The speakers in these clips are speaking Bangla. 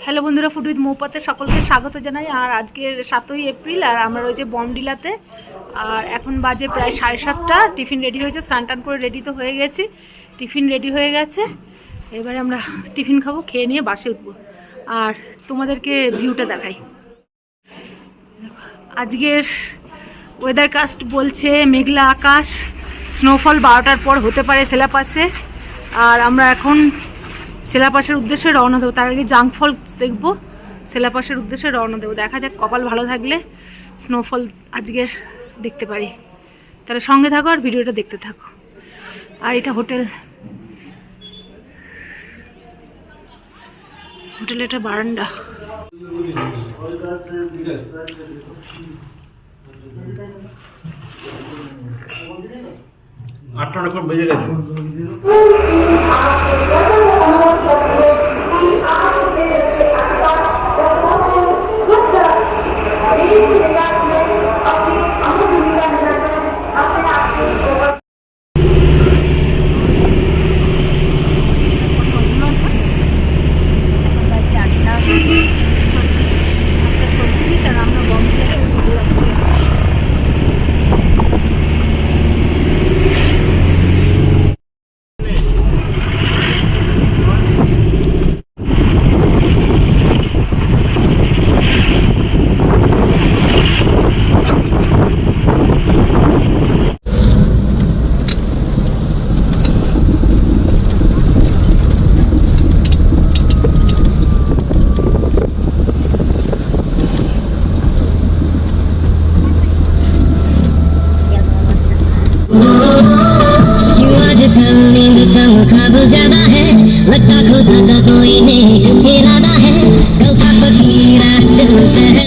হ্যালো বন্ধুরা, ফুড উইথ মৌপাতে সকলকে স্বাগত জানাই। আর আজকে 7ই এপ্রিল আর আমরা রয়েছে বমডিলাতে। আর এখন বাজে প্রায় 7:30। টিফিন রেডি হয়েছে, স্নান টান করে রেডি তো হয়ে গেছি, টিফিন রেডি হয়ে গেছে। এবারে আমরা টিফিন খাবো, খেয়ে নিয়ে বাসে উঠবো আর তোমাদেরকে ভিউটা দেখাই। আজকের ওয়েদার কাস্ট বলছে মেঘলা আকাশ, স্নোফল 12টার পর হতে পারে সেলাপাসে। আর আমরা এখন সেলাপাসের উদ্দেশ্যে রওনা দেবো। তার আগে জাঙ্ক ফলস দেখবো, সেলাপাসের উদ্দেশ্যে রওনা দেবো। দেখা যাক, কপাল ভালো থাকলে স্নোফল আজকের দেখতে পারি। তাহলে সঙ্গে থাকো আর ভিডিওটা দেখতে থাকো। আর এটা হোটেল, এটা বারান্দা। আটটা অনেকক্ষণ বেজে গেছে। लगता खुदा का कोई नहीं इरादा है, कल का फकीरा दिल से है।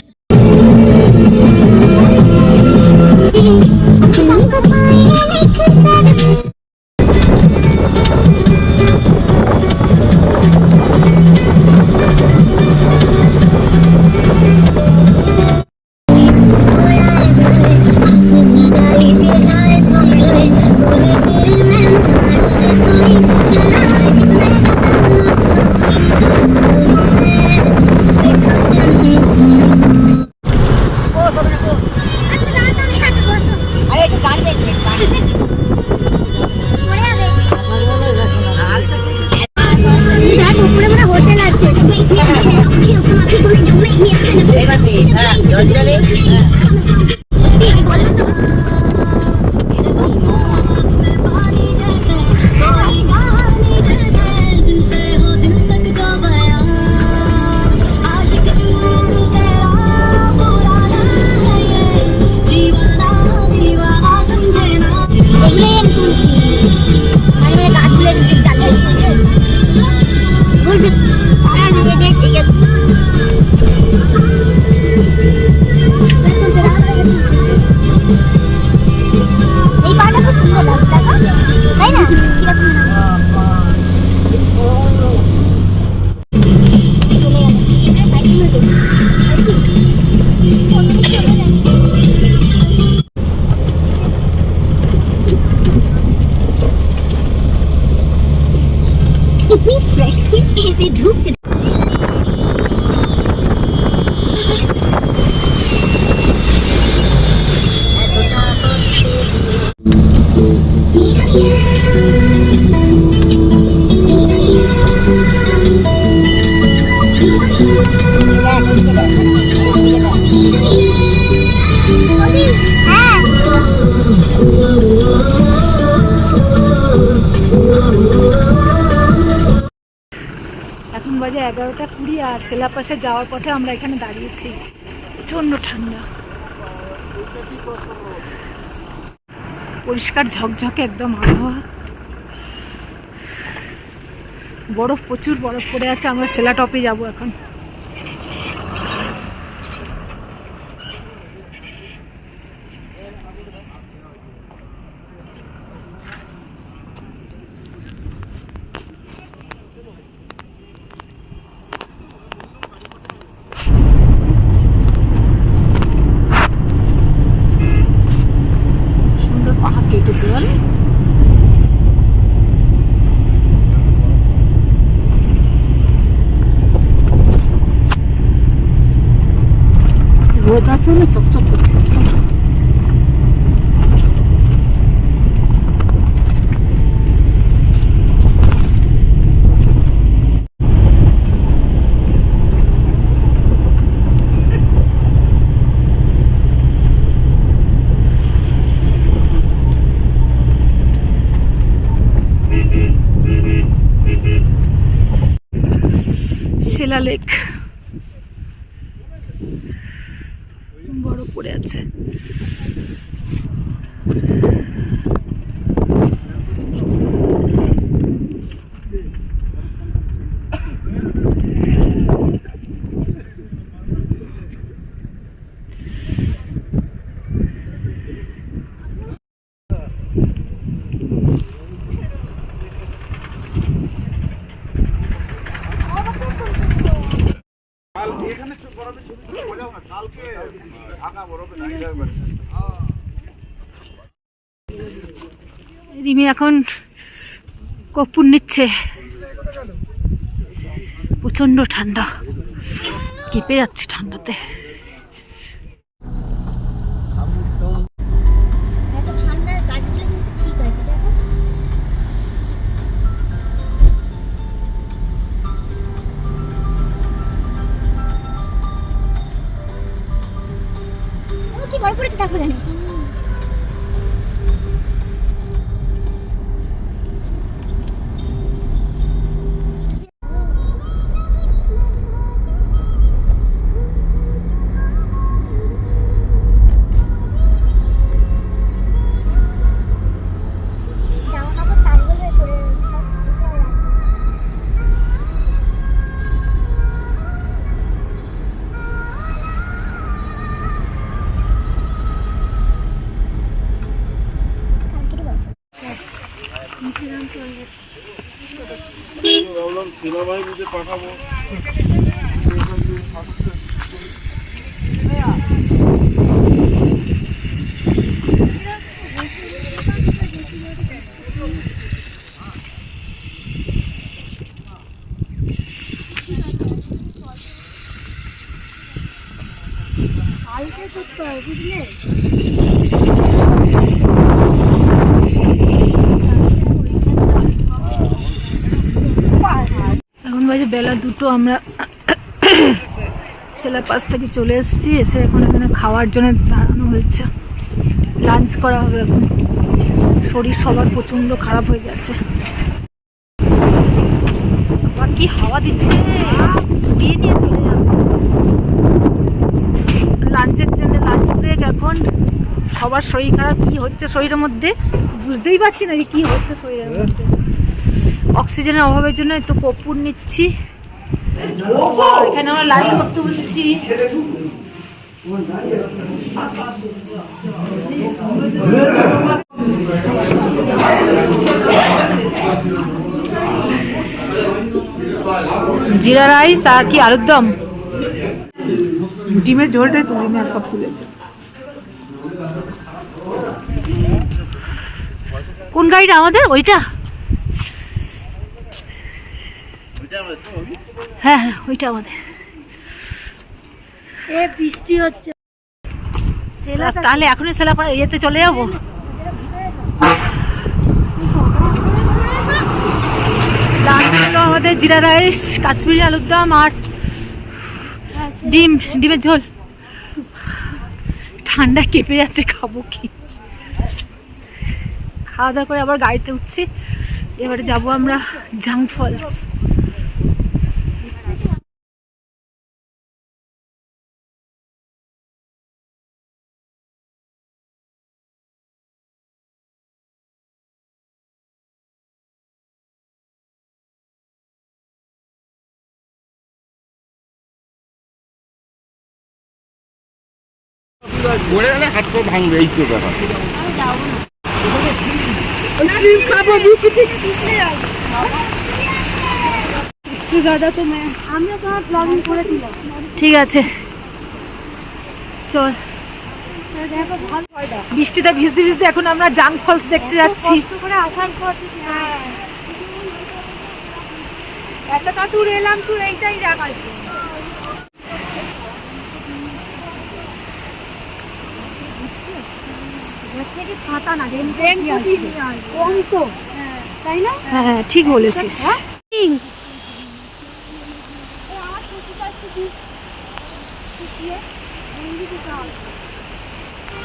इतनी फ्रेश स्किन ऐसे धूप से এখন বাজে 11:20 আর সেলাপাসে যাওয়ার পথে আমরা এখানে দাঁড়িয়েছি। প্রচণ্ড ঠান্ডা, পরিষ্কার ঝকঝকে একদম আবহাওয়া। বরফ, প্রচুর বরফ পড়ে আছে। আমরা সেলা টপে যাবো এখন। কেটেছে বলে রোদ আছে না, চকচক করছে। শিলা লেক বড় পড়ে আছে। রিমি এখন কর্পূর নিচ্ছে, প্রচন্ড ঠান্ডা, কেঁপে যাচ্ছে ঠান্ডাতে। কি বড় করেছে দেখো জানি। সেনাবাহিনীতে পাঠাবো। কালকে করতে হবে বুঝলে। এখন বাজে বেলা 2টো। আমরা শিলাপাস থেকে চলে এসেছি, এসে এখন এখানে খাওয়ার জন্য দাঁড়ানো হয়েছে। লাঞ্চ করা হবে এখন। শরীর সবার প্রচণ্ড খারাপ হয়ে গেছে। আবার কি হাওয়া দিচ্ছে, উড়িয়ে নিয়ে চলে যাবে। লাঞ্চের জন্য লাঞ্চ ব্রেক এখন। সবার শরীর খারাপ, কি হচ্ছে শরীরের মধ্যে বুঝতেই পারছি না যে কী হচ্ছে শরীরের মধ্যে। অক্সিজেনের অভাবের জন্য একটু কর্পূর নিচ্ছি। এখানে আমরা লাঞ্চ করতে বসেছি। জিরা রাইস আর কি আলুর দম, ডিমের ঝোলটাই তুলি না, সব তুলেছে। কোন গাড়িটা আমাদের? ওইটা? হ্যাঁ হ্যাঁ, ওইটা আমাদের। বৃষ্টি হচ্ছে তাহলে এখনই সেলা ইয়েতে চলে যাবো। লাঞ্চ হলো আমাদের জিরা রাইস, কাশ্মীরি আলুর দম আর ডিমের ঝোল। ঠান্ডা কেঁপে যাচ্ছে, খাবো কি। খাওয়া দাওয়া করে আবার গাড়িতে উঠছি। এবারে যাব আমরা জাং ফলস। হাত পা ভাঙবে, এই তো ব্যাপার। আমিও তোমার ব্লগিং করে দিলাম। ঠিক আছে চল। বৃষ্টিতে ভিজতে ভিজতে এখন আমরা জাং ফলস দেখতে যাচ্ছি। কষ্ট করে আসার পর এতটা দূর এলাম, তুই এইটাই দেখাচ্ছি। এর থেকে ছাতা না রেনকোটই নিয়ে আসবে। কম তো তাই না? হ্যাঁ ঠিক বলেছিস।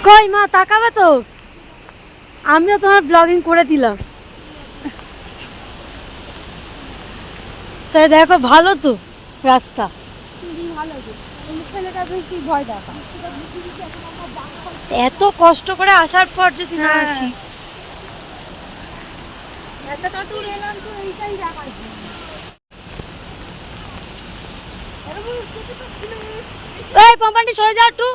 কই মা তাকাবে তো, আমিও তোমার ব্লগিং করে দিলাম। তাই দেখো ভালো তো রাস্তা, এত কষ্ট করে আসার পর যদি না আসি। এই কোম্পানি সরে যাও একটু।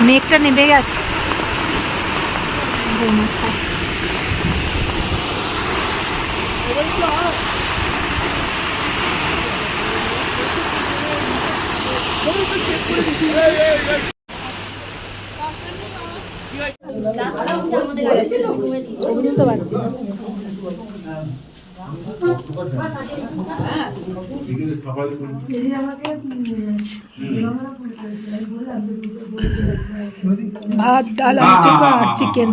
মেঘটা নেমে গেছে। ভাত, ডাল, আলু চোখা আর চিকেন।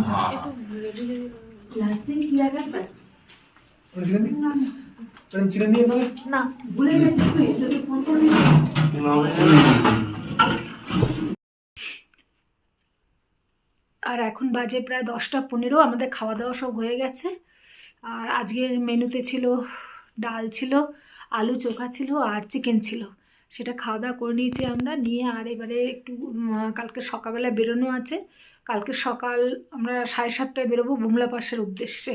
না ভুলে গেছি তুই, যদি ফোন করবি। আর এখন বাজে প্রায় 10টা 15। আমাদের খাওয়া দাওয়া সব হয়ে গেছে। আর আজকের মেনুতে ছিল ডাল ছিল, আলু চোখা ছিল আর চিকেন ছিল। সেটা খাওয়া দাওয়া করে নিয়েছি আমরা নিয়ে। আর এবারে একটু কালকে সকালবেলা বেরোনো আছে। কালকে সকাল আমরা 7:30টায় বেরোবো বুমলা পাসের উদ্দেশ্যে।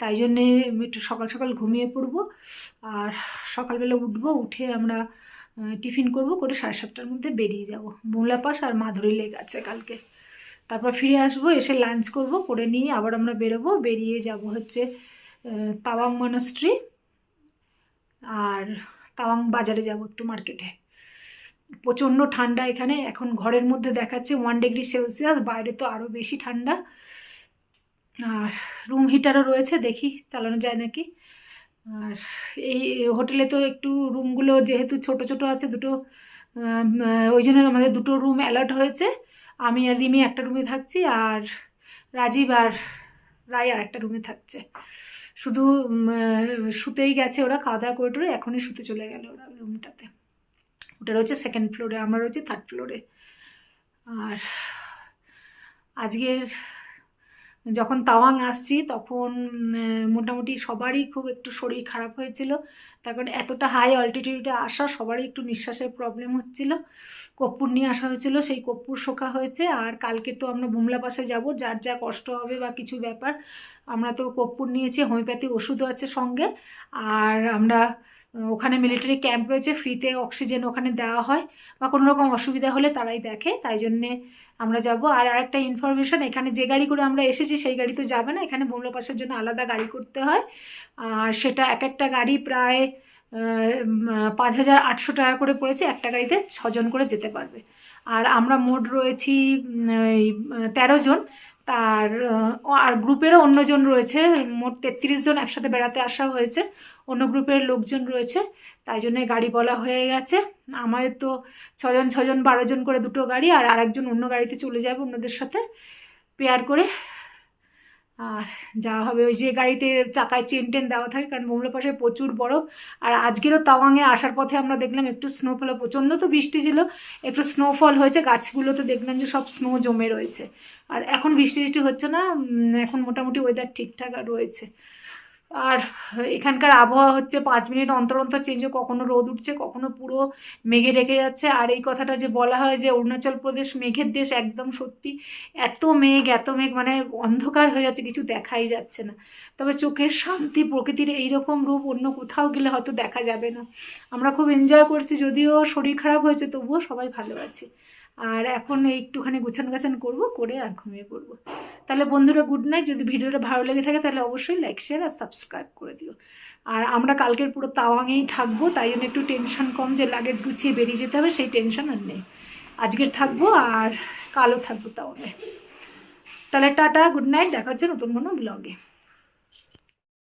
তাই জন্যে একটু সকাল সকাল ঘুমিয়ে পড়বো। আর সকালবেলা উঠবো, উঠে আমরা টিফিন করব, করে 7:30টার মধ্যে বেরিয়ে যাব। বুমলা পাস আর মাধুরী লেক আছে কালকে। তারপর ফিরে আসবো, এসে লাঞ্চ করব, করে নিয়ে আবার আমরা বেরোবো। বেরিয়ে যাব হচ্ছে তাওয়াং মনাস্ট্রি আর তাওয়াং বাজারে যাব একটু মার্কেটে। প্রচণ্ড ঠান্ডা এখানে, এখন ঘরের মধ্যে দেখাচ্ছে 1°C, বাইরে তো আরও বেশি ঠান্ডা। আর রুম হিটারও রয়েছে, দেখি চালানো যায় নাকি। আর এই হোটেলে তো একটু রুমগুলো যেহেতু ছোট ছোট আছে দুটো, ওই জন্য আমাদের 2টো রুম অ্যালট হয়েছে। আমি আর রিমি একটা রুমে থাকছি, আর রাজীব আর রায় আর একটা রুমে থাকছে। শুধু শুতেই গেছে ওরা, খাওয়া দাওয়া করে এখনই শুতে চলে গেল ওরা রুমটাতে। ওটা রয়েছে 2nd ফ্লোরে, আমরা রয়েছে 3rd ফ্লোরে। আর আজকের যখন তাওয়াং আসছি তখন মোটামুটি সবারই খুব একটু শরীর খারাপ হয়েছিল। তার কারণ এতটা হাই অল্টিটিউডে আসা, সবারই একটু নিঃশ্বাসের প্রবলেম হচ্ছিল। কর্পূর নিয়ে আসা হয়েছিল, সেই কর্পূর শোকা হয়েছে। আর কালকে তো আমরা বুমলা পাসে যাব, যার যা কষ্ট হবে বা কিছু ব্যাপার, আমরা তো কর্পূর নিয়েছি, হোমিওপ্যাথি ওষুধও আছে সঙ্গে। আর আমরা ওখানে মিলিটারি ক্যাম্প রয়েছে, ফ্রিতে অক্সিজেন ওখানে দেওয়া হয়, বা কোনো রকম অসুবিধা হলে তারাই দেখে, তাই জন্যে আমরা যাব। আর আরেকটা ইনফরমেশন, এখানে যে গাড়ি করে আমরা এসেছি সেই গাড়ি তো যাবে না, এখানে বুমলা পাসের জন্য আলাদা গাড়ি করতে হয়। আর সেটা এক একটা গাড়ি প্রায় 5,800 টাকা করে পড়েছে। একটা গাড়িতে 6 জন করে যেতে পারবে। আর আমরা মোট রয়েছি 13 জন। তার আর গ্রুপেরও অন্যজন রয়েছে, মোট 33 জন একসাথে বেড়াতে আসা হয়েছে, অন্য গ্রুপের লোকজন রয়েছে, তাই জন্যে গাড়ি বলা হয়ে গেছে। আমাদের তো 6 জন 12 জন করে 2টো গাড়ি, আর আরেকজন অন্য গাড়িতে চলে যাবে অন্যদের সাথে পেয়ার করে। আর যা হবে, ওই যে গাড়িতে চাকায় চেন টেন দেওয়া থাকে, কারণ বুমলা পাশে প্রচুর বরফ। আর আজকেরও তাওয়াংয়ে আসার পথে আমরা দেখলাম একটু স্নোফল, প্রচণ্ড তো বৃষ্টি ছিল, একটু স্নোফল হয়েছে, গাছগুলোতে দেখলাম যে সব স্নো জমে রয়েছে। আর এখন বৃষ্টি হচ্ছে না, এখন মোটামুটি ওয়েদার ঠিকঠাক রয়েছে। আর এখানকার আবহাওয়া হচ্ছে 5 মিনিট অন্তর অন্তর চেঞ্জ, কখনো রোদ উঠছে, কখনো পুরো মেঘে ঢেকে যাচ্ছে। আর এই কথাটা যে বলা হয় যে অরুণাচল প্রদেশ মেঘের দেশ, একদম সত্যি। এত মেঘ মানে অন্ধকার হয়ে যাচ্ছে, কিছু দেখাই যাচ্ছে না। তবে চোখের শান্তি, প্রকৃতির এইরকম রূপ অন্য কোথাও গেলে হয়তো দেখা যাবে না। আমরা খুব এনজয় করছি, যদিও শরীর খারাপ হয়েছে তবুও সবাই ভালো আছে। আর এখন একটুখানি গুছান গাছান করবো, করে আর ঘুমিয়ে পড়বো। তাহলে বন্ধুরা গুড নাইট। যদি ভিডিওটা ভালো লেগে থাকে তাহলে অবশ্যই লাইক শেয়ার আর সাবস্ক্রাইব করে দিও। আর আমরা কালকের পুরো তাওয়াংয়েই থাকবো, তাই জন্য একটু টেনশন কম, যে লাগেজ গুছিয়ে বেরিয়ে যেতে হবে সেই টেনশন আর নেই। আজকের থাকবো আর কালও থাকবো তাওয়াংয়ে। তাহলে টাটা, গুড নাইট, দেখা হচ্ছে নতুন কোনো ব্লগে।